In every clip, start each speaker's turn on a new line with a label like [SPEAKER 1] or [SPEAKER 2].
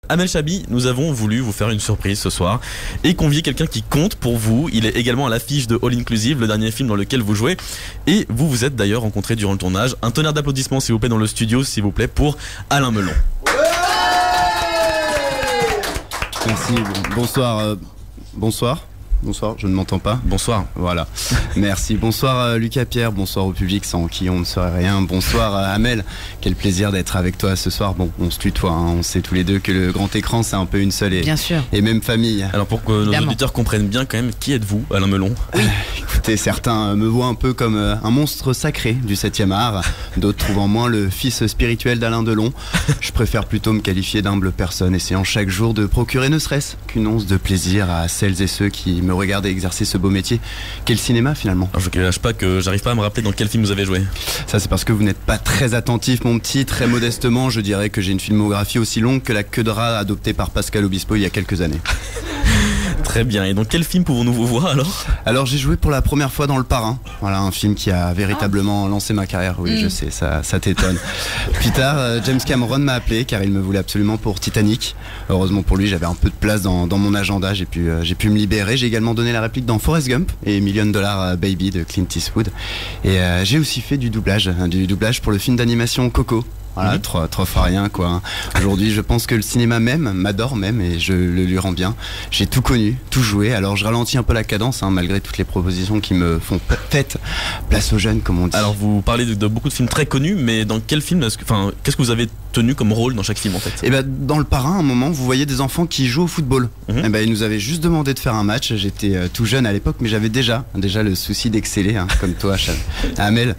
[SPEAKER 1] Amel Chabi, nous avons voulu vous faire une surprise ce soir et convier quelqu'un qui compte pour vous. Il est également à l'affiche de All Inclusive, le dernier film dans lequel vous jouez. Et vous vous êtes d'ailleurs rencontrés durant le tournage. Un tonnerre d'applaudissements s'il vous plaît dans le studio, s'il vous plaît, pour Alain Melon.
[SPEAKER 2] Merci, bonsoir. Bonsoir, je ne m'entends pas.
[SPEAKER 1] Bonsoir.
[SPEAKER 2] Voilà, merci. Bonsoir Lucas Pierre, bonsoir au public sans qui on ne serait rien. Bonsoir Amel, quel plaisir d'être avec toi ce soir. Bon, on se tutoie, hein. On sait tous les deux que le grand écran c'est un peu une seule et même famille.
[SPEAKER 1] Alors pour que nos auditeurs comprennent bien quand même, qui êtes-vous Alain Melon?
[SPEAKER 2] Oui. Écoutez, certains me voient un peu comme un monstre sacré du 7e art, d'autres trouvent en moi le fils spirituel d'Alain Delon. Je préfère plutôt me qualifier d'humble personne, essayant chaque jour de procurer ne serait-ce qu'une once de plaisir à celles et ceux qui me regardent exercer ce beau métier qu'est le cinéma finalement.
[SPEAKER 1] Alors je ne cache pas que j'arrive pas à me rappeler dans quel film vous avez joué.
[SPEAKER 2] Ça c'est parce que vous n'êtes pas très attentif mon petit. Très modestement je dirais que j'ai une filmographie aussi longue que la queue de rat adoptée par Pascal Obispo il y a quelques années.
[SPEAKER 1] Très bien, et dans quel film pouvons-nous vous voir alors
[SPEAKER 2] j'ai joué pour la première fois dans Le Parrain. Voilà, un film qui a véritablement lancé ma carrière. Oui, je sais, ça t'étonne. Plus tard, James Cameron m'a appelé car il me voulait absolument pour Titanic. Heureusement pour lui, j'avais un peu de place dans mon agenda, j'ai pu me libérer. J'ai également donné la réplique dans Forrest Gump et $1 Million Baby de Clint Eastwood. Et j'ai aussi fait du doublage pour le film d'animation Coco. Voilà, trop rien quoi. Aujourd'hui je pense que le cinéma m'adore même et je le lui rends bien. J'ai tout connu, tout joué, alors je ralentis un peu la cadence malgré toutes les propositions qui me font faites. Place aux jeunes comme on dit.
[SPEAKER 1] Alors vous parlez de beaucoup de films très connus, mais dans quel film, qu'est-ce que vous avez tenu comme rôle dans chaque film en fait?
[SPEAKER 2] Et dans Le Parrain, à un moment vous voyez des enfants qui jouent au football. Ils nous avaient juste demandé de faire un match. J'étais tout jeune à l'époque mais j'avais déjà le souci d'exceller comme toi Amel.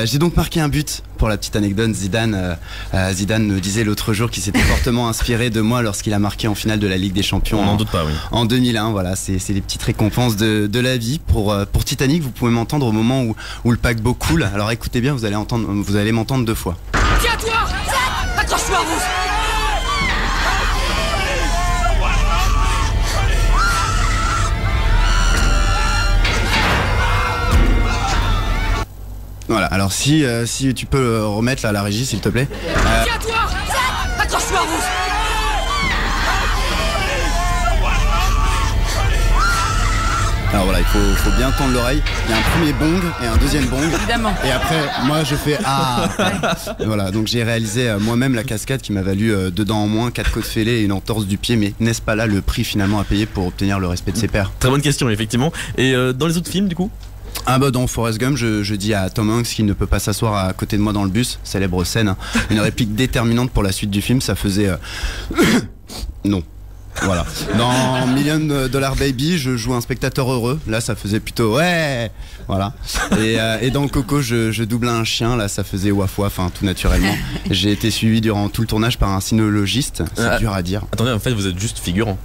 [SPEAKER 2] J'ai donc marqué un but. Pour la petite anecdote, Zidane me disait l'autre jour qu'il s'était fortement inspiré de moi lorsqu'il a marqué en finale de la Ligue des Champions.
[SPEAKER 1] On n'en doute pas, oui.
[SPEAKER 2] En 2001, voilà, c'est les petites récompenses de la vie. Pour Titanic, vous pouvez m'entendre au moment où le paquebot coule. Alors écoutez bien, vous allez m'entendre 2 fois.
[SPEAKER 3] Tiens-toi, accroche-toi, vous.
[SPEAKER 2] Voilà, alors si tu peux remettre là la régie s'il te plaît.
[SPEAKER 3] Tiens-toi, accroche-toi, vous.
[SPEAKER 2] Alors voilà, il faut bien tendre l'oreille. Il y a un premier bong et un deuxième bong.
[SPEAKER 3] Évidemment.
[SPEAKER 2] Et après, moi je fais ah. Voilà, donc j'ai réalisé moi-même la cascade qui m'a valu 2 dents en moins, 4 côtes fêlées et une entorse du pied. Mais n'est-ce pas là le prix finalement à payer pour obtenir le respect de ses pairs?
[SPEAKER 1] Très bonne question, effectivement. Et dans les autres films, du coup?
[SPEAKER 2] Dans Forrest Gump, je dis à Tom Hanks qu'il ne peut pas s'asseoir à côté de moi dans le bus. Célèbre scène, une réplique déterminante pour la suite du film. Ça faisait non. Voilà. Dans $1 Million Baby, je joue un spectateur heureux. Là, ça faisait plutôt ouais. Voilà. Et dans Coco, je double un chien. Là, ça faisait waf waf, tout naturellement. J'ai été suivi durant tout le tournage par un cynologiste. C'est dur à dire.
[SPEAKER 1] Attendez, en fait, vous êtes juste figurant.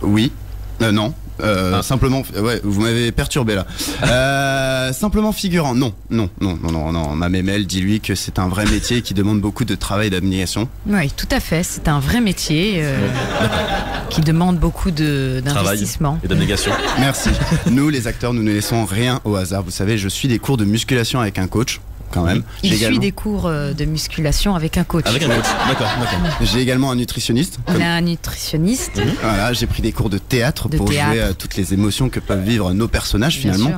[SPEAKER 2] Oui. Non. Simplement, ouais, vous m'avez perturbé là. Simplement figurant, non. Ma mémelle, dis-lui que c'est un vrai métier qui demande beaucoup de travail et d'abnégation.
[SPEAKER 4] Oui, tout à fait, c'est un vrai métier qui demande beaucoup d'investissement.
[SPEAKER 1] Et d'abnégation.
[SPEAKER 2] Merci. Nous, les acteurs, nous ne laissons rien au hasard. Vous savez, je suis des cours de musculation avec un coach. Quand même.
[SPEAKER 4] Il suit des cours de musculation avec un coach.
[SPEAKER 1] Avec un coach, d'accord.
[SPEAKER 2] J'ai également un nutritionniste.
[SPEAKER 4] Il a un nutritionniste.
[SPEAKER 2] Voilà, j'ai pris des cours de théâtre pour jouer toutes les émotions que peuvent vivre nos personnages finalement.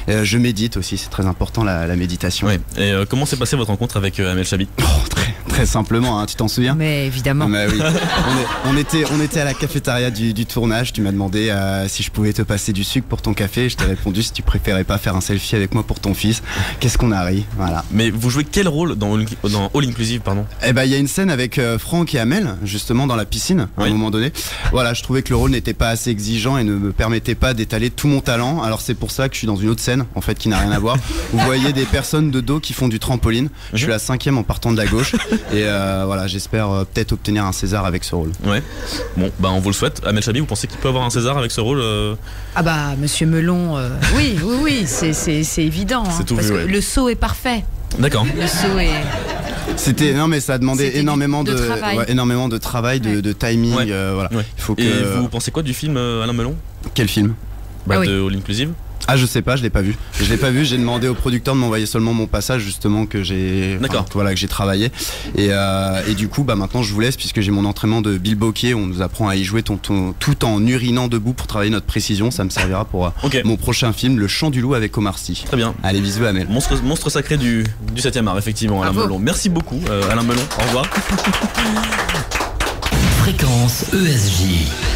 [SPEAKER 2] Je médite aussi, c'est très important la méditation.
[SPEAKER 1] Oui. Et comment s'est passée votre rencontre avec Amel Chabi?
[SPEAKER 2] Très simplement, tu t'en souviens?
[SPEAKER 4] Mais évidemment.
[SPEAKER 2] Oui. on était à la cafétéria du tournage. Tu m'as demandé si je pouvais te passer du sucre pour ton café. Je t'ai répondu si tu préférais pas faire un selfie avec moi pour ton fils. Qu'est-ce qu'on a ri, voilà.
[SPEAKER 1] Mais vous jouez quel rôle dans All Inclusive, pardon?
[SPEAKER 2] Il y a une scène avec Franck et Amel, justement dans la piscine, à un moment donné. Voilà, je trouvais que le rôle n'était pas assez exigeant et ne me permettait pas d'étaler tout mon talent. Alors c'est pour ça que je suis dans une autre scène, en fait, qui n'a rien à voir. Vous voyez des personnes de dos qui font du trampoline. Je suis la 5e en partant de la gauche. Et voilà, j'espère peut-être obtenir un César avec ce rôle. Ouais.
[SPEAKER 1] Bon, on vous le souhaite. Amel Chabi, vous pensez qu'il peut avoir un César avec ce rôle
[SPEAKER 4] Monsieur Melon, oui, c'est évident.
[SPEAKER 1] C'est tout
[SPEAKER 4] parce
[SPEAKER 1] vu,
[SPEAKER 4] que le saut est parfait.
[SPEAKER 1] D'accord.
[SPEAKER 4] Le saut est...
[SPEAKER 2] Non mais ça a demandé énormément de travail, de timing.
[SPEAKER 1] Ouais.
[SPEAKER 2] Voilà.
[SPEAKER 1] Ouais. Et vous pensez quoi du film Alain Melon?
[SPEAKER 2] Quel film?
[SPEAKER 1] De All Inclusive.
[SPEAKER 2] Ah, je sais pas, je l'ai pas vu. Je l'ai pas vu, j'ai demandé au producteur de m'envoyer seulement mon passage, justement, que j'ai que j'ai travaillé. Et du coup, maintenant, je vous laisse, puisque j'ai mon entraînement de Bill Bokeh. On nous apprend à y jouer tout en urinant debout pour travailler notre précision. Ça me servira pour mon prochain film, Le Chant du Loup avec Omar Sy.
[SPEAKER 1] Très bien.
[SPEAKER 2] Allez, bisous, Amel.
[SPEAKER 1] Monstre sacré du 7e art, effectivement, Alain Melon. Merci beaucoup, Alain Melon. Au revoir.
[SPEAKER 5] Fréquence ESJ.